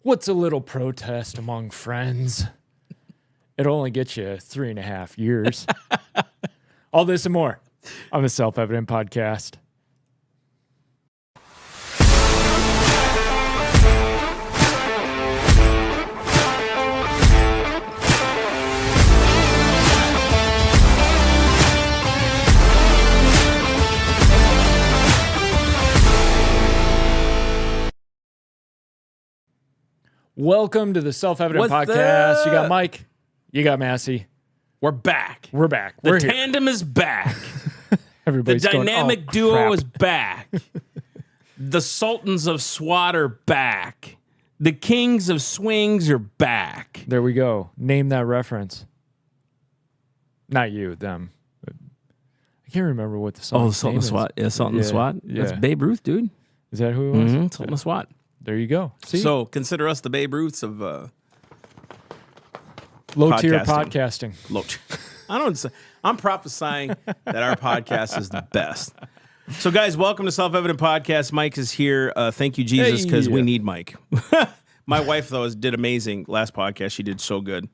What's a little protest among friends? It'll only get you 3.5 years. All this and more on the Self-Evident Podcast. Welcome to the Self-Evident Podcast. You got Mike. You got Massey. We're back. We're back. The We're tandem is back. Everybody's the going, dynamic oh, duo crap. is back. The Sultans of SWAT are back. The Kings of Swings are back. There we go. Name that reference. Not you, them. I can't remember what the song is. Oh, Sultan of SWAT. Yeah, Sultan of SWAT. Yeah. That's Babe Ruth, dude. Is that who it was? Mm-hmm. Sultan of SWAT. There you go. See? So consider us the Babe Ruths of low-tier podcasting. I'm prophesying that our podcast is the best. So, guys, welcome to Self-Evident Podcast. Mike is here. Thank you, Jesus, because we need Mike. My wife, though, did amazing last podcast. She did so good.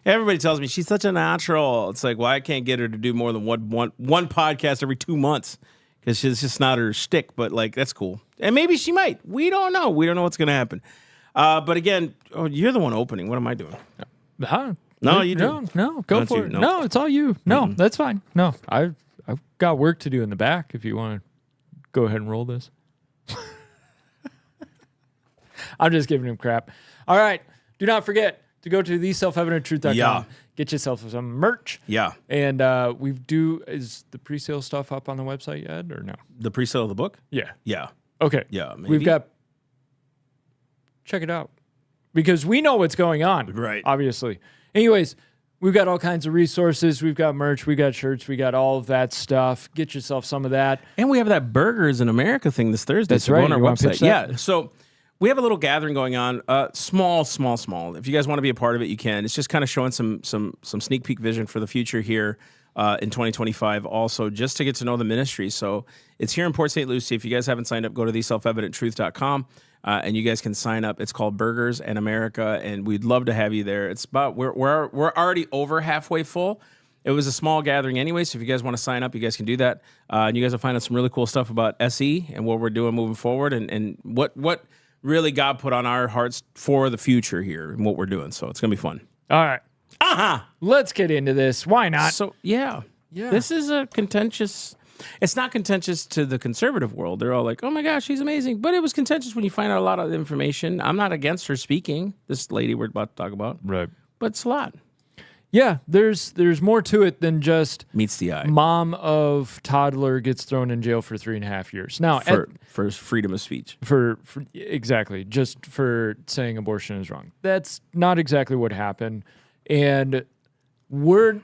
Everybody tells me she's such a natural. It's like, well, I can't get her to do more than one podcast every 2 months because it's just not her shtick. But, like, that's cool. And maybe she might. We don't know. We don't know what's going to happen. But, again, you're the one opening. What am I doing? No, you do. No, go Not for you, it. no. No, it's all you. No, that's fine. No, I've got work to do in the back if you want to go ahead and roll this. I'm just giving him crap. All right. Do not forget to go to theselfevidenttruth.com. Yeah. Get yourself some merch. Yeah. And is the pre-sale stuff up on the website yet or no? The pre-sale of the book? Yeah. Yeah. Okay. Yeah, maybe. We've got... Check it out. Because we know what's going on. Right. Obviously. Anyways, we've got all kinds of resources. We've got merch. We got shirts. We got all of that stuff. Get yourself some of that. And we have that Burgers in America thing this Thursday. That's so right. go on our You wanna website. pitch that? Yeah. So we have a little gathering going on. Small. If you guys want to be a part of it, you can. It's just kind of showing some sneak peek vision for the future here in 2025. Also, just to get to know the ministry. So it's here in Port St. Lucie. If you guys haven't signed up, go to theselfevidenttruth.com. And you guys can sign up. It's called Burgers in America, and we'd love to have you there. It's about we're already over halfway full. It was a small gathering anyway, so if you guys want to sign up, you guys can do that. And you guys will find out some really cool stuff about SE and what we're doing moving forward, and what really God put on our hearts for the future here and what we're doing. So it's gonna be fun. All right. Let's get into this. Why not? So yeah. This is a contentious. It's not contentious to the conservative world. They're all like, oh my gosh, she's amazing. But it was contentious when you find out a lot of information. I'm not against her speaking, this lady we're about to talk about. Right. But it's a lot. Yeah, there's more to it than just Meets the eye. mom of toddler gets thrown in jail for 3.5 years. Now, for freedom of speech. for exactly, just for saying abortion is wrong. That's not exactly what happened. And we're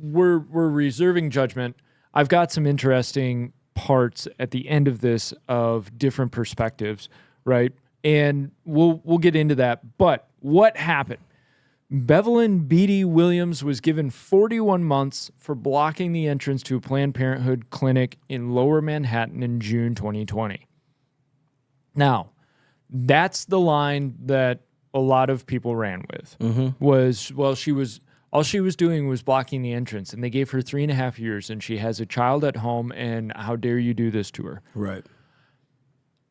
reserving judgment. I've got some interesting parts at the end of this of different perspectives, right? And we'll get into that. But what happened? Bevelyn Beatty Williams was given 41 months for blocking the entrance to a Planned Parenthood clinic in Lower Manhattan in June 2020. Now, that's the line that a lot of people ran with. All she was doing was blocking the entrance, and they gave her 3.5 years, and she has a child at home, and how dare you do this to her? Right.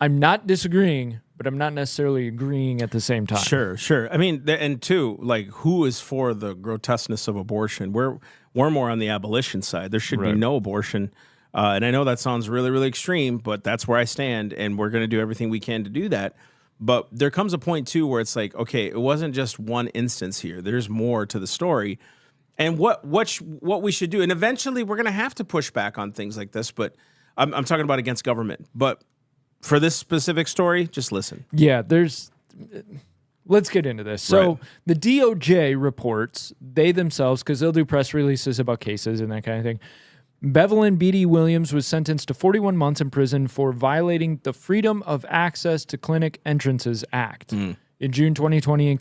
I'm not disagreeing, but I'm not necessarily agreeing at the same time. Sure. I mean, and two, like, who is for the grotesqueness of abortion? We're more on the abolition side. There should be no abortion. And I know that sounds really, really extreme, but that's where I stand, and we're going to do everything we can to do that. But there comes a point, too, where it's like, okay, it wasn't just one instance here. There's more to the story. And what we should do, and eventually we're going to have to push back on things like this, but I'm talking about against government. But for this specific story, just listen. Yeah, let's get into this. So the DOJ reports, they themselves, because they'll do press releases about cases and that kind of thing, Bevelyn Beatty Williams was sentenced to 41 months in prison for violating the Freedom of Access to Clinic Entrances Act. In June 2020,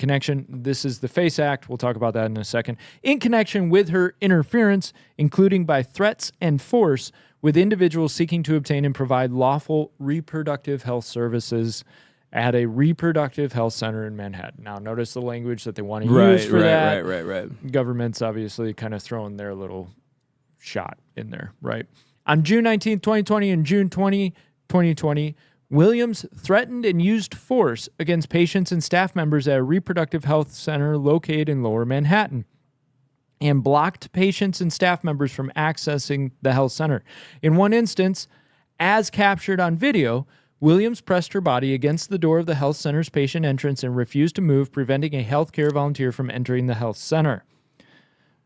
this is the FACE Act, we'll talk about that in a second, in connection with her interference, including by threats and force, with individuals seeking to obtain and provide lawful reproductive health services at a reproductive health center in Manhattan. Now, notice the language that they want to use for that. Right. Government's obviously kind of throwing their little shot in there, right? On June 19th, 2020 and June 2020, Williams threatened and used force against patients and staff members at a reproductive health center located in Lower Manhattan and blocked patients and staff members from accessing the health center. In one instance, as captured on video, Williams pressed her body against the door of the health center's patient entrance and refused to move, preventing a healthcare volunteer from entering the health center.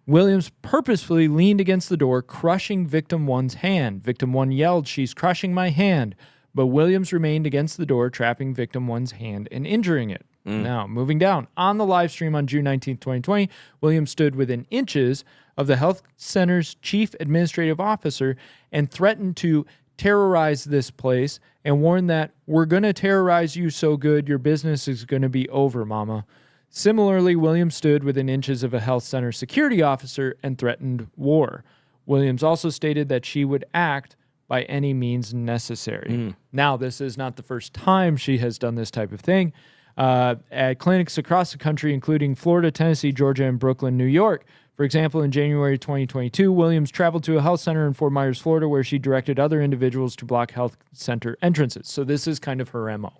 Williams purposefully leaned against the door, crushing Victim 1's hand. Victim 1 yelled, "She's crushing my hand," but Williams remained against the door, trapping Victim 1's hand and injuring it. Now, moving down. On the live stream on June 19th, 2020, Williams stood within inches of the health center's chief administrative officer and threatened to terrorize this place and warned that, "We're going to terrorize you so good, your business is going to be over, mama." Similarly, Williams stood within inches of a health center security officer and threatened war. Williams also stated that she would act by any means necessary. Now, this is not the first time she has done this type of thing. At clinics across the country, including Florida, Tennessee, Georgia, and Brooklyn, New York. For example, in January 2022, Williams traveled to a health center in Fort Myers, Florida, where she directed other individuals to block health center entrances. So this is kind of her MO.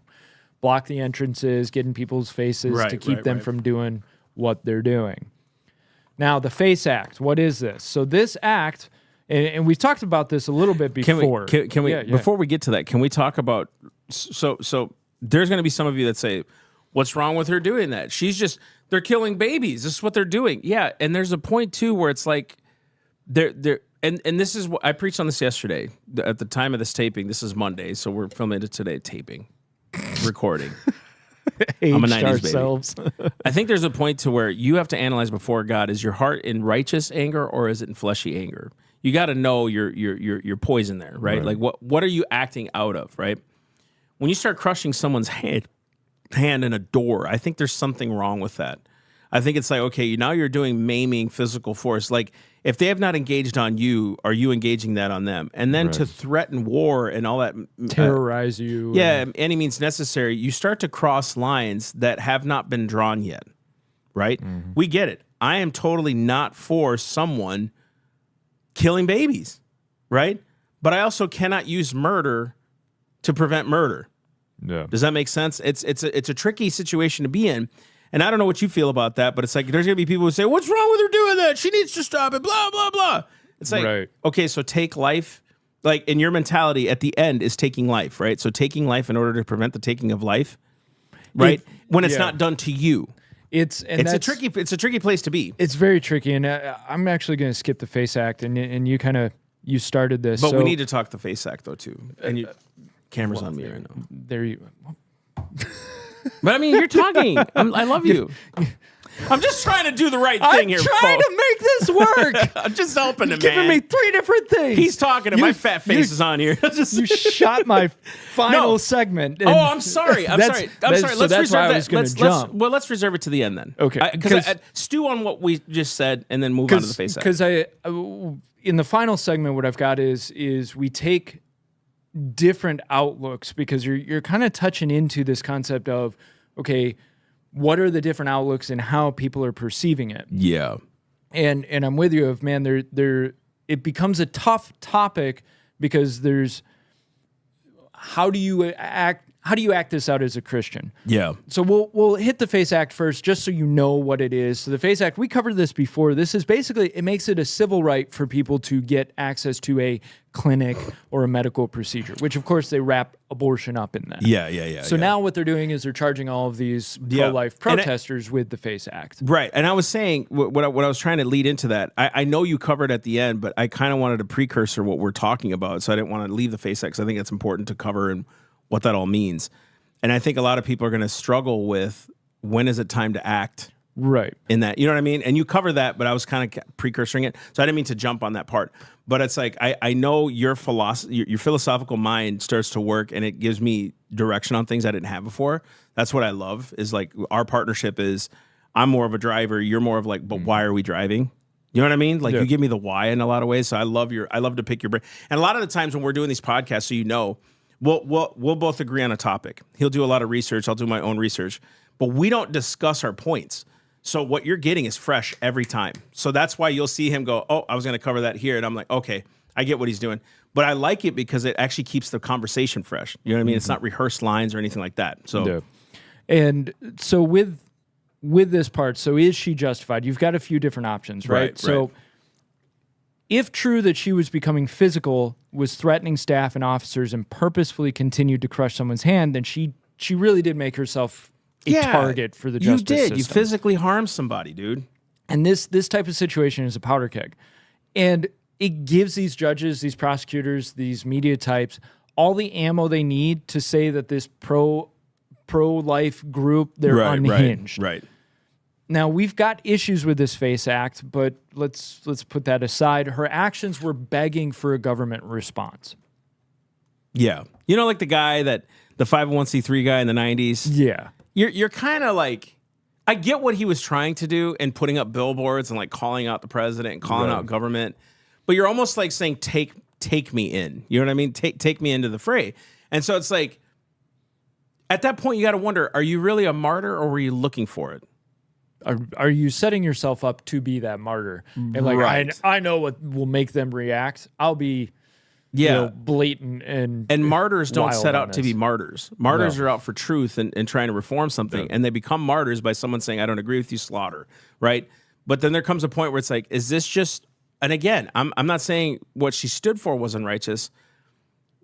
Block the entrances, get in people's faces to keep them from doing what they're doing. Now, the FACE Act, what is this? So this act, and we've talked about this a little bit before. Can we before we get to that, can we talk about, so there's going to be some of you that say, what's wrong with her doing that? They're killing babies. This is what they're doing. Yeah, and there's a point too where it's like, and this is what I preached on this yesterday. At the time of this taping, this is Monday, so we're filming it today, recording. I'm a 90s baby. I think there's a point to where you have to analyze before God: is your heart in righteous anger or is it in fleshy anger? You got to know your poison there, right? Like what are you acting out of, right? When you start crushing someone's hand in a door, I think there's something wrong with that. I think it's like, okay, now you're doing maiming physical force. Like, if they have not engaged on you, are you engaging that on them? And then to threaten war and all that. Terrorize you. Yeah, any means necessary. You start to cross lines that have not been drawn yet, right? Mm-hmm. We get it. I am totally not for someone killing babies, right? But I also cannot use murder to prevent murder. Yeah. Does that make sense? It's a tricky situation to be in. And I don't know what you feel about that, but it's like there's going to be people who say, what's wrong with her doing that? She needs to stop it, blah, blah, blah. It's like, okay, so take life. Like, in your mentality at the end is taking life, right? So taking life in order to prevent the taking of life, right? When it's not done to you. It's a tricky place to be. It's very tricky. And I'm actually going to skip the FACE Act. And you started this. But we need to talk the FACE Act, though, too. And camera's on me right now. There you But I mean, you're talking. I love you. I'm just trying to do the right thing here, I'm trying to make this work. I'm just helping him, man. Giving me 3 different things. He's talking, and my fat face is on here. You shot my final segment. Oh, I'm sorry. I'm sorry. Let's reserve that. Let's reserve it to the end then. Okay. Because stew on what we just said, and then move on to the FACE Act. Because in the final segment, what I've got is we take different outlooks, because you're kind of touching into this concept of, okay, what are the different outlooks and how people are perceiving it? Yeah. And I'm with you of, man, it becomes a tough topic, because there's how do you act this out as a Christian? Yeah. So we'll hit the FACE Act first, just so you know what it is. So the FACE Act, we covered this before. This is basically, it makes it a civil right for people to get access to a clinic or a medical procedure, which of course they wrap abortion up in that. Yeah. So now what they're doing is they're charging all of these pro-life protesters with the FACE Act. Right. And I was saying, what I was trying to lead into that, I know you covered at the end, but I kind of wanted a precursor what we're talking about. So I didn't want to leave the FACE Act, because I think it's important to cover and what that all means. And I think a lot of people are going to struggle with, when is it time to act? Right. In that, you know what I mean? And you cover that, but I was kind of precursoring it. So I didn't mean to jump on that part. But it's like, I know your philosophical mind starts to work, and it gives me direction on things I didn't have before. That's what I love, is like our partnership is, I'm more of a driver, you're more of like, but why are we driving? You know what I mean? Like, you give me the why in a lot of ways. So I love to pick your brain. And a lot of the times when we're doing these podcasts, so you know, we'll both agree on a topic. He'll do a lot of research. I'll do my own research, but we don't discuss our points. So what you're getting is fresh every time. So that's why you'll see him go, oh, I was going to cover that here. And I'm like, okay, I get what he's doing. But I like it because it actually keeps the conversation fresh. You know what I mean? It's not rehearsed lines or anything like that. So, yeah. And so with this part, so is she justified? You've got a few different options, right? So if true that she was becoming physical, was threatening staff and officers, and purposefully continued to crush someone's hand, then she really did make herself a target for the justice system. You did. You physically harmed somebody, dude. And this type of situation is a powder keg. And it gives these judges, these prosecutors, these media types all the ammo they need to say that this pro-life group, they're unhinged. Right. Now, we've got issues with this FACE Act, but let's put that aside. Her actions were begging for a government response. Yeah. You know, like the 501c3 guy in the 90s? Yeah. You're kind of like, I get what he was trying to do and putting up billboards and like calling out the president and calling out government, but you're almost like saying, take me in. You know what I mean? Take me into the fray. And so it's like, at that point, you got to wonder, are you really a martyr or were you looking for it? Are you setting yourself up to be that martyr? And like, I know what will make them react. I'll be blatant and martyrs don't set out to be martyrs. Martyrs are out for truth and trying to reform something, and they become martyrs by someone saying, I don't agree with you, slaughter, right? But then there comes a point where it's like, is this just, and again, I'm not saying what she stood for was unrighteous.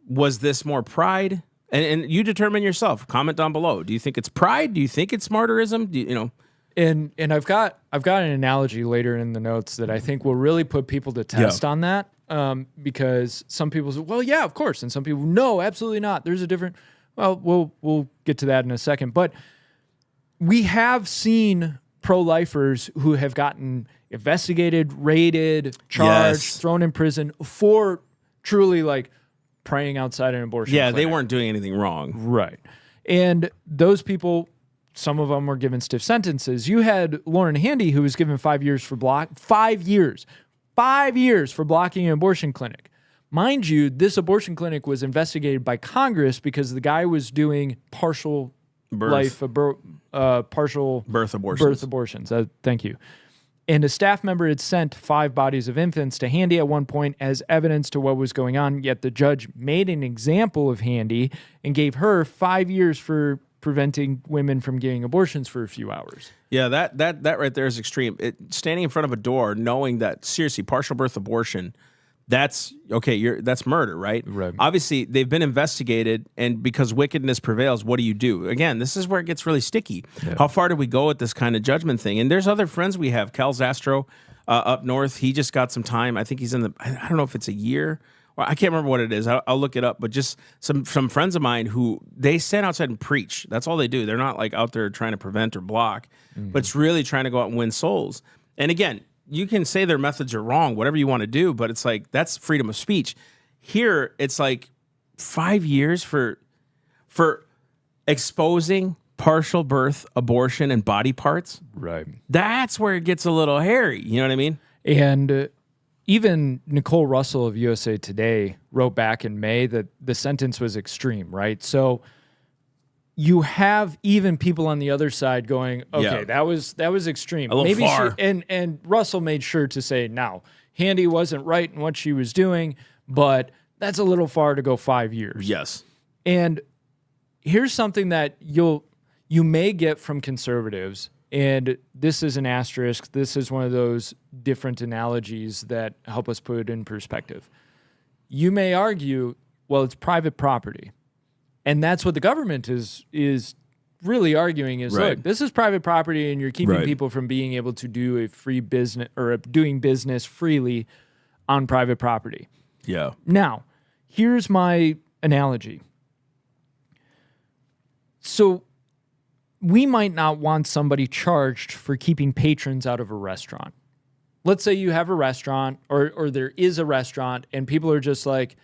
Was this more pride? And you determine yourself. Comment down below. Do you think it's pride? Do you think it's martyrism? Do you know? And I've got an analogy later in the notes that I think will really put people to test on that. Because some people say, well, yeah, of course. And some people, no, absolutely not. There's a different, well, we'll get to that in a second. But we have seen pro-lifers who have gotten investigated, raided, charged, thrown in prison for truly like praying outside an abortion clinic. They weren't doing anything wrong. Right. And those people, some of them were given stiff sentences. You had Lauren Handy, who was given 5 years for 5 years. 5 years for blocking an abortion clinic. Mind you, this abortion clinic was investigated by Congress because the guy was doing partial birth abortions. Thank you. And a staff member had sent 5 bodies of infants to Handy at one point as evidence to what was going on, yet the judge made an example of Handy and gave her 5 years for preventing women from getting abortions for a few hours. Yeah, that right there is extreme. Standing in front of a door, knowing that seriously, partial birth abortion, that's murder, right? Right. Obviously, they've been investigated, and because wickedness prevails, what do you do? Again, this is where it gets really sticky. Yeah. How far do we go with this kind of judgment thing? And there's other friends we have. Cal Zastro up north, he just got some time. I think he's in I don't know if it's a year. Well, I can't remember what it is. I'll look it up. But just some friends of mine who they stand outside and preach. That's all they do. They're not like out there trying to prevent or block, but it's really trying to go out and win souls. And again, you can say their methods are wrong, whatever you want to do, but it's like that's freedom of speech. Here, it's like 5 years for exposing partial birth abortion and body parts. Right. That's where it gets a little hairy. You know what I mean? And even Nicole Russell of USA Today wrote back in May that the sentence was extreme, right? So you have even people on the other side going, okay, that was extreme. A little far. And Russell made sure to say, now, Handy wasn't right in what she was doing, but that's a little far to go 5 years. Yes. And here's something that you may get from conservatives, and this is an asterisk. This is one of those different analogies that help us put it in perspective. You may argue, well, it's private property. And that's what the government is really arguing is, look, this is private property and you're keeping people from being able to do a free business or doing business freely on private property. Yeah. Now, here's my analogy. So we might not want somebody charged for keeping patrons out of a restaurant. Let's say you have a restaurant or there is a restaurant and people are just like,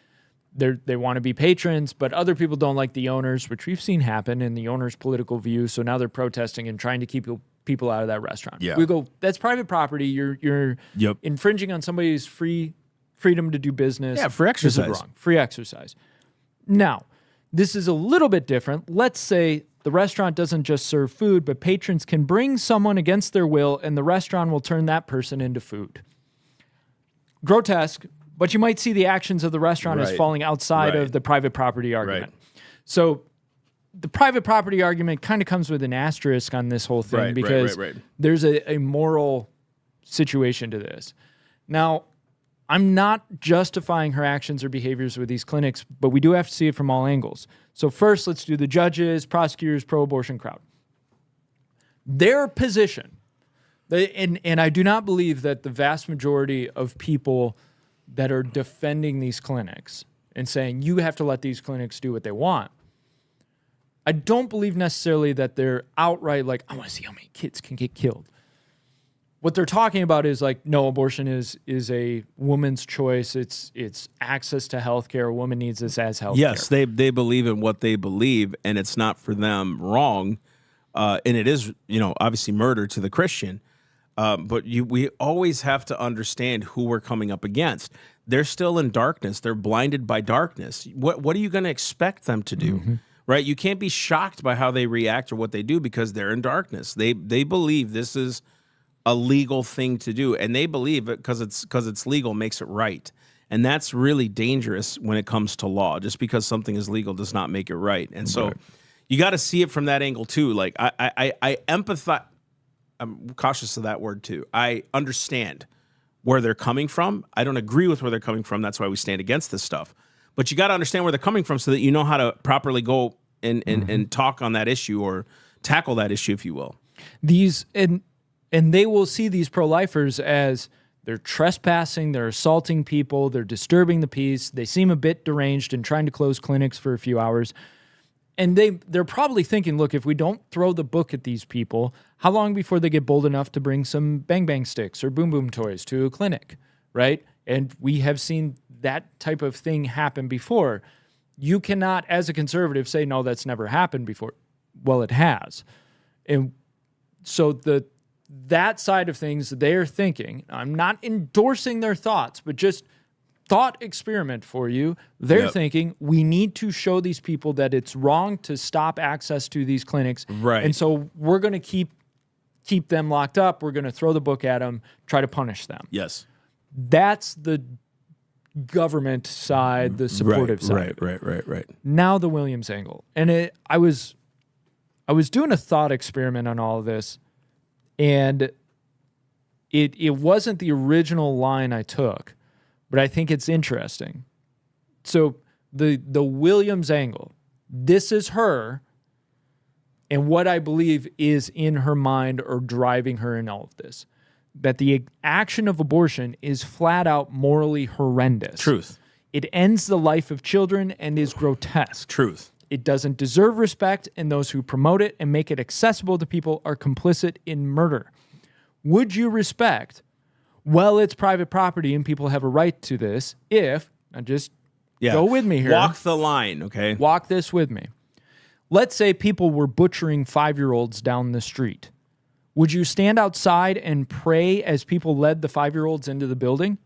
they want to be patrons, but other people don't like the owners, which we've seen happen in the owner's political view. So now they're protesting and trying to keep people out of that restaurant. Yeah. We go, that's private property. You're infringing on somebody's freedom to do business. Yeah, free exercise. This is wrong. Free exercise. Now, This is a little bit different. Let's say the restaurant doesn't just serve food, but patrons can bring someone against their will, and the restaurant will turn that person into food. Grotesque, but you might see the actions of the restaurant as falling outside of the private property argument. So the private property argument kind of comes with an asterisk on this whole thing because there's a moral situation to this. Now, I'm not justifying her actions or behaviors with these clinics, but we do have to see it from all angles. So first, let's do the judges, prosecutors, pro-abortion crowd. Their position, and I do not believe that the vast majority of people that are defending these clinics and saying you have to let these clinics do what they want, I don't believe necessarily that they're outright like, I want to see how many kids can get killed. What they're talking about is like, no, abortion is a woman's choice. It's access to healthcare. A woman needs this as healthcare. Yes, they believe in what they believe, and it's not for them wrong. And it is, obviously murder to the Christian. But we always have to understand who we're coming up against. They're still in darkness. They're blinded by darkness. What are you going to expect them to do? Mm-hmm. Right? You can't be shocked by how they react or what they do because they're in darkness. They believe this is a legal thing to do, and they believe it because it's legal makes it right. And that's really dangerous when it comes to law. Just because something is legal does not make it right. And so you got to see it from that angle too. Like I empathize. I'm cautious of that word too. I understand where they're coming from. I don't agree with where they're coming from. That's why we stand against this stuff. But you got to understand where they're coming from so that you know how to properly go and talk on that issue or tackle that issue, if you will. And they will see these pro-lifers as they're trespassing, they're assaulting people, they're disturbing the peace, they seem a bit deranged and trying to close clinics for a few hours. And they're probably thinking, look, if we don't throw the book at these people, how long before they get bold enough to bring some bang bang sticks or boom boom toys to a clinic, right? And we have seen that type of thing happen before. You cannot, as a conservative, say, no, that's never happened before. Well, it has. And so that side of things, they're thinking, I'm not endorsing their thoughts, but just thought experiment for you. They're thinking we need to show these people that it's wrong to stop access to these clinics. Right. And so we're going to keep them locked up. We're going to throw the book at them, try to punish them. Yes. That's the government side, the supportive side. Right. Now the Williams angle. And I was doing a thought experiment on all of this, and it wasn't the original line I took, but I think it's interesting. So the Williams angle, this is her and what I believe is in her mind or driving her in all of this, that the action of abortion is flat out morally horrendous. Truth. It ends the life of children and is grotesque. Truth. It doesn't deserve respect, and those who promote it and make it accessible to people are complicit in murder. Would you respect, well, it's private property and people have a right to this, if, now just go with me here. Walk the line, okay? Walk this with me. Let's say people were butchering 5-year-olds down the street. Would you stand outside and pray as people led the 5-year-olds into the building?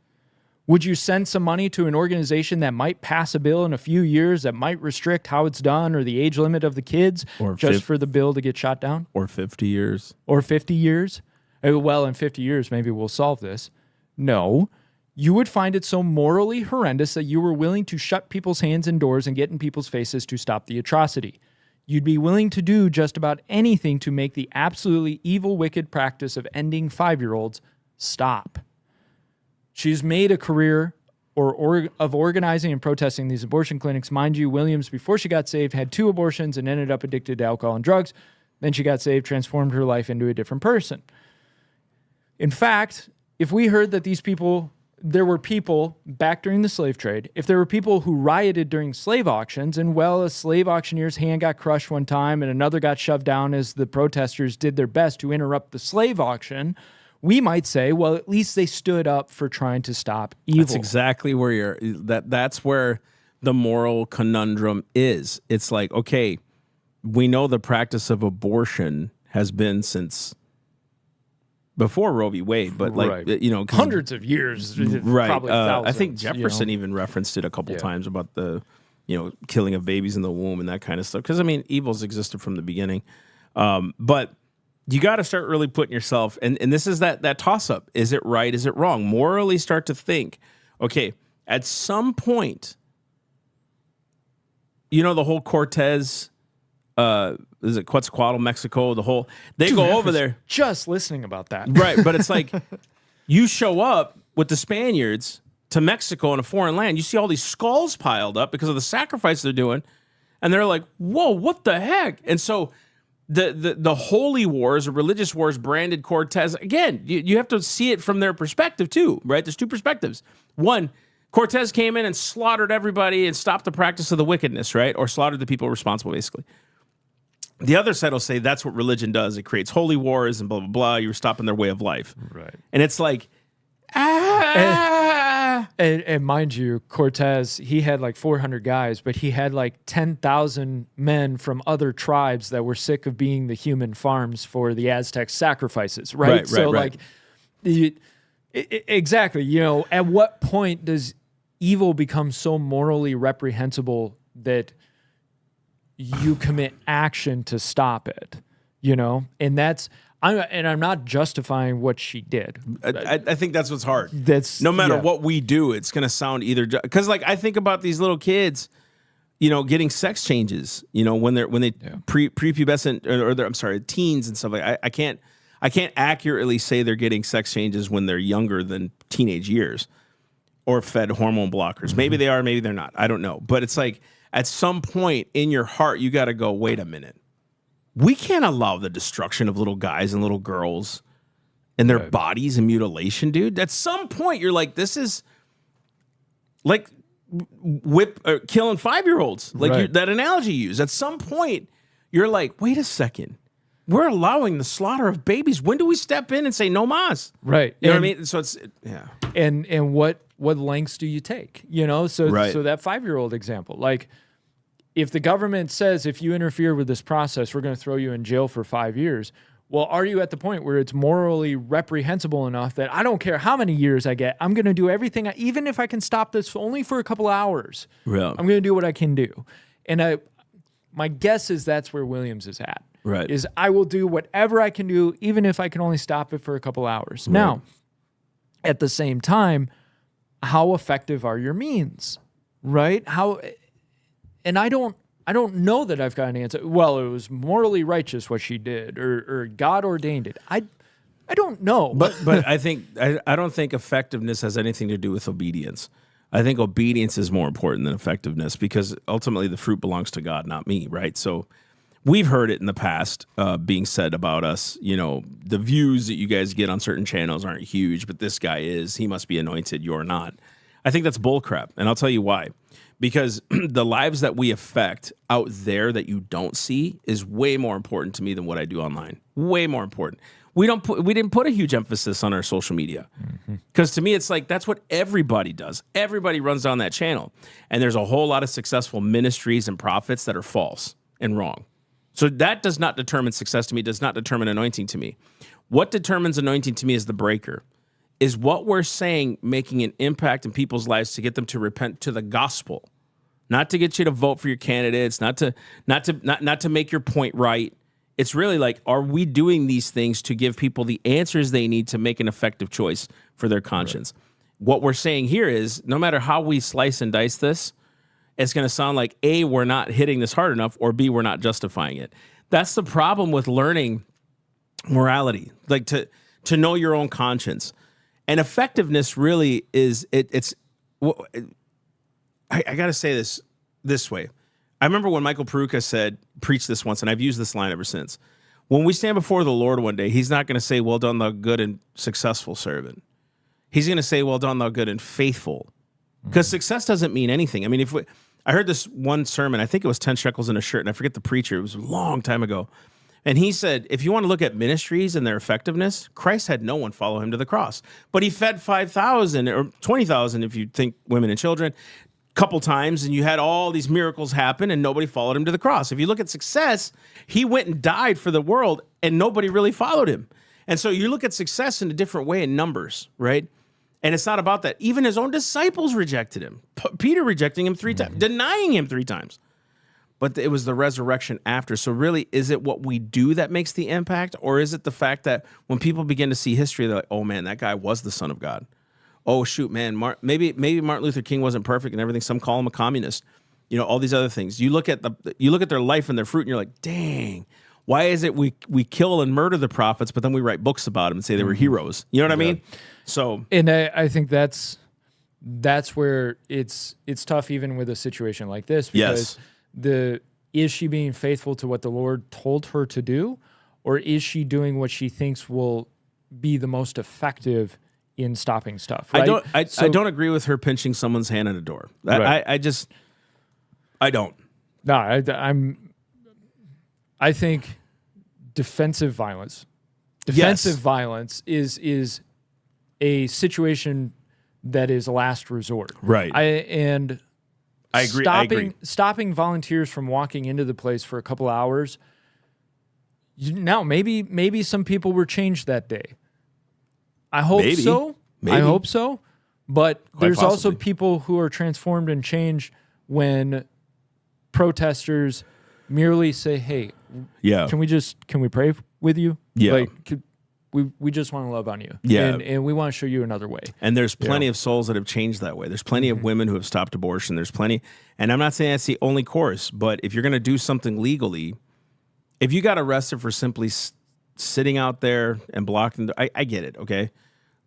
Would you send some money to an organization that might pass a bill in a few years that might restrict how it's done or the age limit of the kids for the bill to get shot down? Or 50 years. Or 50 years? Well, in 50 years, maybe we'll solve this. No. You would find it so morally horrendous that you were willing to shut people's hands and doors and get in people's faces to stop the atrocity. You'd be willing to do just about anything to make the absolutely evil, wicked practice of ending 5-year-olds stop. She's made a career of organizing and protesting these abortion clinics. Mind you, Williams, before she got saved, had 2 abortions and ended up addicted to alcohol and drugs. Then she got saved, transformed her life into a different person. In fact, if we heard that there were people back during the slave trade, if there were people who rioted during slave auctions, and a slave auctioneer's hand got crushed one time and another got shoved down as the protesters did their best to interrupt the slave auction, we might say, well, at least they stood up for trying to stop evil. That's exactly where that's where the moral conundrum is. It's like, okay, we know the practice of abortion has been since before Roe v. Wade, but hundreds of years, right? Probably thousands, I think Jefferson even referenced it a couple times about the killing of babies in the womb and that kind of stuff. Because, I mean, evil's existed from the beginning. But you got to start really putting yourself, and this is that toss-up. Is it right? Is it wrong? Morally start to think, okay, at some point, the whole Cortez, is it Quetzalcoatl, Mexico, they go over there. Just listening about that. Right, but it's like you show up with the Spaniards to Mexico in a foreign land, you see all these skulls piled up because of the sacrifice they're doing, and they're like, whoa, what the heck? And so the holy wars or religious wars branded Cortez. Again, you have to see it from their perspective too, right? There's two perspectives. One, Cortez came in and slaughtered everybody and stopped the practice of the wickedness, right? Or slaughtered the people responsible, basically. The other side will say that's what religion does. It creates holy wars and blah, blah, blah. You're stopping their way of life. Right. And it's like, And mind you, Cortez, he had like 400 guys, but he had like 10,000 men from other tribes that were sick of being the human farms for the Aztec sacrifices, right? Right. Exactly. At what point does evil become so morally reprehensible that you commit action to stop it? And that's... I'm not justifying what she did. I think that's what's hard. That's no matter what we do, it's going to sound either because I think about these little kids, getting sex changes, when they prepubescent or I'm sorry, teens and stuff like I can't accurately say they're getting sex changes when they're younger than teenage years or fed hormone blockers. Mm-hmm. Maybe they are, maybe they're not. I don't know. But it's like at some point in your heart, you got to go, wait a minute. We can't allow the destruction of little guys and little girls and their bodies and mutilation, dude. At some point, you're like, this is like killing 5-year-olds. Like that analogy you use. At some point, you're like, wait a second. We're allowing the slaughter of babies. When do we step in and say no mas? Right. You know what I mean? So it's, yeah. And what lengths do you take? So that 5-year-old example, like, if the government says if you interfere with this process, we're going to throw you in jail for 5 years, well, are you at the point where it's morally reprehensible enough that I don't care how many years I get, I'm going to do everything, even if I can stop this only for a couple of hours, I'm going to do what I can do. And my guess is that's where Williams is at. Right. Is I will do whatever I can do, even if I can only stop it for a couple of hours. Right. Now, at the same time, how effective are your means? Right? And I don't know that I've got an answer. Well, it was morally righteous what she did, or God ordained it. I don't know. But I don't think effectiveness has anything to do with obedience. I think obedience is more important than effectiveness because ultimately the fruit belongs to God, not me, right? So we've heard it in the past being said about us, the views that you guys get on certain channels aren't huge, but this guy is. He must be anointed. You're not. I think that's bullcrap, and I'll tell you why. Because the lives that we affect out there that you don't see is way more important to me than what I do online. Way more important. We didn't put a huge emphasis on our social media because to me it's like that's what everybody does. Everybody runs down that channel, and there's a whole lot of successful ministries and prophets that are false and wrong. So that does not determine success to me. Does not determine anointing to me. What determines anointing to me is the breaker. Is what we're saying making an impact in people's lives to get them to repent to the gospel, not to get you to vote for your candidates, not to make your point right. It's really like, are we doing these things to give people the answers they need to make an effective choice for their conscience? Right. What we're saying here is no matter how we slice and dice this, it's going to sound like A, we're not hitting this hard enough, or B, we're not justifying it. That's the problem with learning morality, like to know your own conscience. And effectiveness really is I got to say this way. I remember when Michael Peruka preached this once, and I've used this line ever since. When we stand before the Lord one day, he's not going to say, well done, thou good and successful servant. He's going to say, well done, thou good and faithful. Because success doesn't mean anything. I mean, I heard this one sermon, I think it was 10 shekels in a shirt, and I forget the preacher. It was a long time ago. And he said, if you want to look at ministries and their effectiveness, Christ had no one follow him to the cross. But he fed 5,000 or 20,000, if you think women and children, a couple times, and you had all these miracles happen, and nobody followed him to the cross. If you look at success, he went and died for the world, and nobody really followed him. And so you look at success in a different way in numbers, right? And it's not about that. Even his own disciples rejected him. Peter rejecting him 3 times, denying him 3 times. But it was the resurrection after. So really, is it what we do that makes the impact? Or is it the fact that when people begin to see history, they're like, oh man, that guy was the Son of God. Oh shoot, man, maybe Martin Luther King wasn't perfect and everything. Some call him a communist. You know, all these other things. You look at their life and their fruit and you're like, dang, why is it we kill and murder the prophets, but then we write books about them and say they were heroes? You know what I mean? So, and I think that's where it's tough even with a situation like this, because is she being faithful to what the Lord told her to do, or is she doing what she thinks will be the most effective in stopping stuff? Right? I don't agree with her pinching someone's hand at a door. I don't. No, I think defensive violence is a situation that is a last resort. Right. I agree. Stopping volunteers from walking into the place for a couple hours. Now, maybe some people were changed that day. I hope so. Maybe. I hope so. But there's possibly. also people who are transformed and changed when protesters merely say, "Hey, can we pray with you? Yeah, we just want to love on you. Yeah, and we want to show you another way." And there's plenty of souls that have changed that way. There's plenty of women who have stopped abortion. There's plenty, and I'm not saying that's the only course, but if you're going to do something legally, if you got arrested for simply sitting out there and blocking, I get it, okay,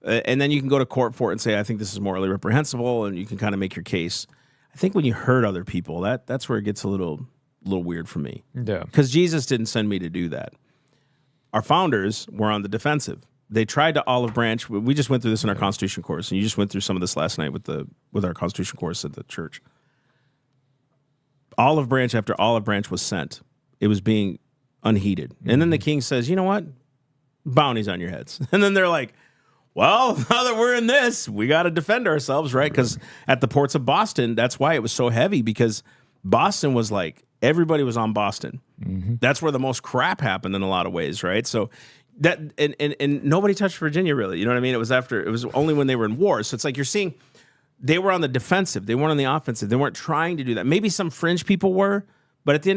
and then you can go to court for it and say, I think this is morally reprehensible, and you can kind of make your case. I think when you hurt other people, that's where it gets a little weird for me. Yeah. Because Jesus didn't send me to do that. Our founders were on the defensive. They tried to olive branch. We just went through this in our Constitution course, and you just went through some of this last night with our Constitution course at the church. Olive branch after olive branch was sent. It was being unheeded. And then the king says, you know what? Bounties on your heads. And then they're like, well, now that we're in this, we got to defend ourselves, right? Because at the ports of Boston, that's why it was so heavy, because Boston was like, everybody was on Boston. That's where the most crap happened in a lot of ways, right? So that and nobody touched Virginia, really. You know what I mean? It was only when they were in war. So it's like you're seeing they were on the defensive. They weren't on the offensive. They weren't trying to do that. Maybe some fringe people were, but at the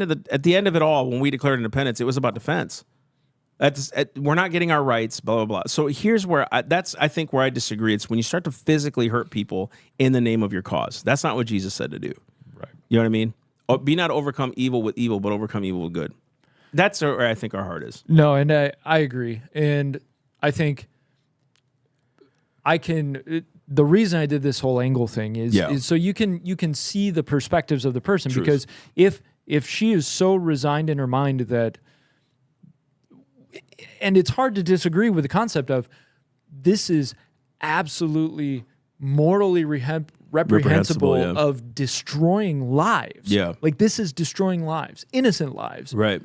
end of it all, when we declared independence, it was about defense. We're not getting our rights, blah, blah, blah. So here's where I think where I disagree. It's when you start to physically hurt people in the name of your cause. That's not what Jesus said to do. Right. You know what I mean? Be not overcome evil with evil, but overcome evil with good. That's where I think our heart is. No, and I agree. And I think the reason I did this whole angle thing is so you can see the perspectives of the person. Truth. Because if she is so resigned in her mind that, and it's hard to disagree with the concept of this is absolutely morally reprehensible of destroying lives. Yeah. Like this is destroying lives, innocent lives. Right.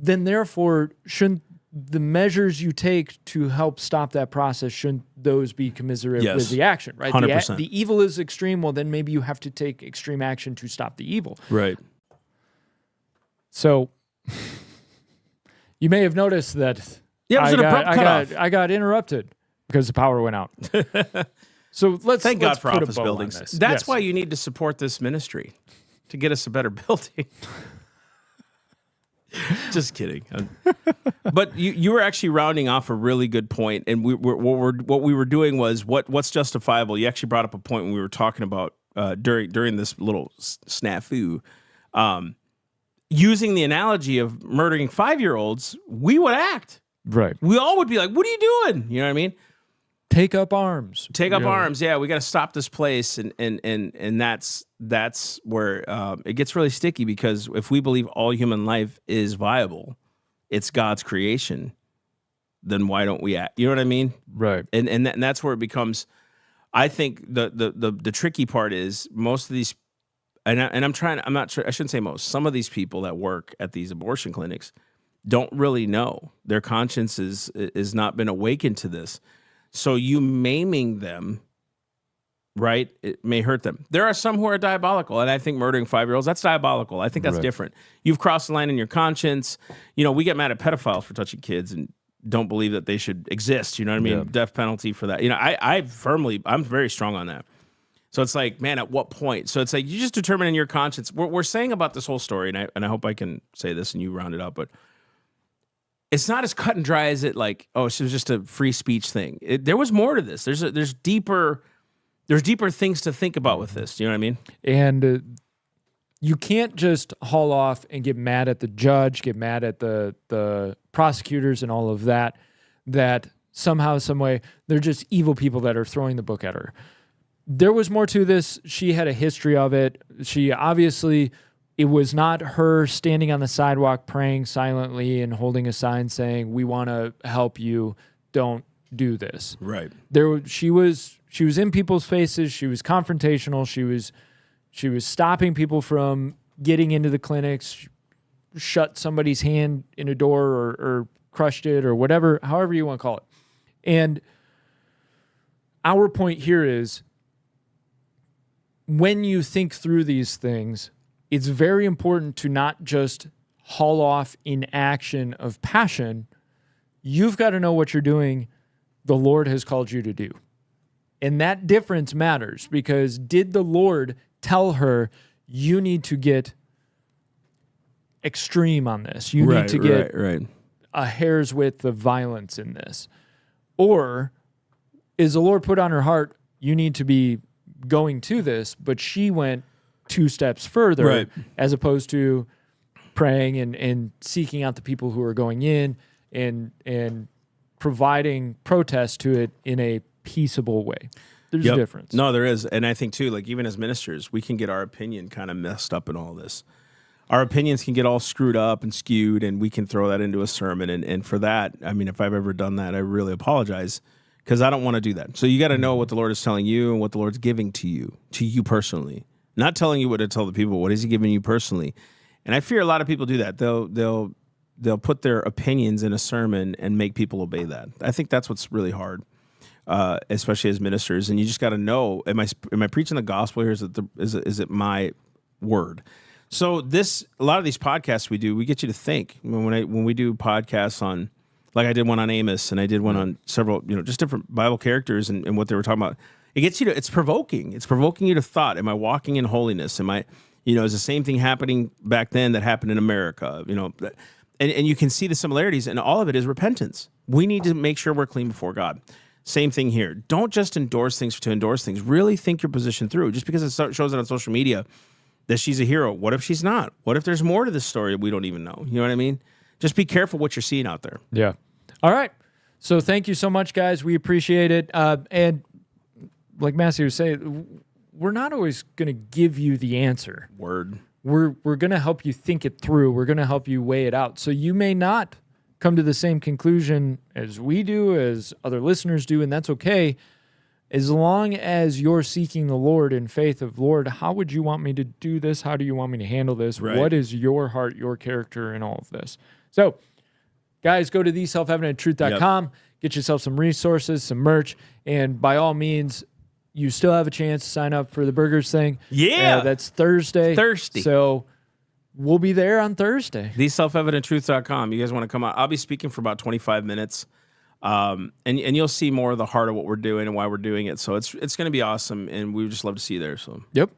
Then therefore, shouldn't the measures you take to help stop that process, shouldn't those be commensurate with the action, right? 100%. The evil is extreme. Well, then maybe you have to take extreme action to stop the evil. Right. So you may have noticed that I got interrupted because the power went out. So thank God for put office a bow buildings. on this. That's Yes. why you need to support this ministry to get us a better building. Just kidding. But you were actually rounding off a really good point, and what we were doing was what's justifiable. You actually brought up a point when we were talking about during this little snafu. Using the analogy of murdering 5-year-olds, we would act. Right. We all would be like, what are you doing? You know what I mean? Take up arms. Take up arms. Yeah, we got to stop this place. And that's where it gets really sticky, because if we believe all human life is viable, it's God's creation, then why don't we act? You know what I mean? Right. And that's where it becomes, I think the tricky part is most of these, I'm not sure, I shouldn't say most, some of these people that work at these abortion clinics don't really know. Their conscience is not been awakened to this. So you maiming them, right, it may hurt them. There are some who are diabolical, and I think murdering 5-year-olds, that's diabolical. I think that's different. You've crossed the line in your conscience. You know, we get mad at pedophiles for touching kids, and don't believe that they should exist. You know what I mean? Yeah. Death penalty for that. You know, I'm very strong on that. So it's like, man, at what point? So it's like you just determine in your conscience. We're saying about this whole story, and I hope I can say this and you round it up, but it's not as cut and dry as it like, oh, it was just a free speech thing. There was more to this. There's deeper things to think about with this. You know what I mean? And you can't just haul off and get mad at the judge, get mad at the prosecutors and all of that somehow, some way, they're just evil people that are throwing the book at her. There was more to this. She had a history of it. She obviously, it was not her standing on the sidewalk praying silently and holding a sign saying, "We want to help you. Don't do this." Right. She was in people's faces. She was confrontational. She was stopping people from getting into the clinics, shut somebody's hand in a door or crushed it or whatever, however you want to call it. And our point here is, when you think through these things, it's very important to not just haul off in action of passion. You've got to know what you're doing, the Lord has called you to do. And that difference matters, because did the Lord tell her, you need to get extreme on this? You need to get a hair's width of violence in this? Or is the Lord put on her heart, you need to be going to this, but she went 2 steps further, as opposed to praying and seeking out the people who are going in and providing protest to it in a peaceable way. There's a difference. No, there is. And I think too, like even as ministers, we can get our opinion kind of messed up in all this. Our opinions can get all screwed up and skewed, and we can throw that into a sermon. And for that, I mean, if I've ever done that, I really apologize, because I don't want to do that. So you got to know what the Lord is telling you and what the Lord's giving to you personally. Not telling you what to tell the people. What is he giving you personally? And I fear a lot of people do that. They'll put their opinions in a sermon and make people obey that. I think that's what's really hard, especially as ministers. And you just got to know: am I preaching the gospel here? Is it my word? So a lot of these podcasts we do, we get you to think. When we do podcasts on, like I did one on Amos, and I did one on several, just different Bible characters and what they were talking about. It gets you to, it's provoking. It's provoking you to thought. Am I walking in holiness? Am I, is the same thing happening back then that happened in America? And you can see the similarities, and all of it is repentance. We need to make sure we're clean before God. Same thing here. Don't just endorse things to endorse things. Really think your position through. Just because it shows it on social media that she's a hero, what if she's not? What if there's more to this story we don't even know? You know what I mean? Just be careful what you're seeing out there. Yeah. All right. So thank you so much, guys. We appreciate it. And like Massey was saying, we're not always going to give you the answer. Word. We're going to help you think it through. We're going to help you weigh it out. So you may not come to the same conclusion as we do, as other listeners do, and that's okay. As long as you're seeking the Lord in faith of, Lord, how would you want me to do this? How do you want me to handle this? Right. What is your heart, your character in all of this? So, guys, go to theselfevidenttruth.com, get yourself some resources, some merch, and by all means, you still have a chance to sign up for the burgers thing. Yeah. That's Thursday. So we'll be there on Thursday. TheSelfEvidentTruth.com. You guys want to come out? I'll be speaking for about 25 minutes. And you'll see more of the heart of what we're doing and why we're doing it. So it's going to be awesome, and we would just love to see you there. So Yep.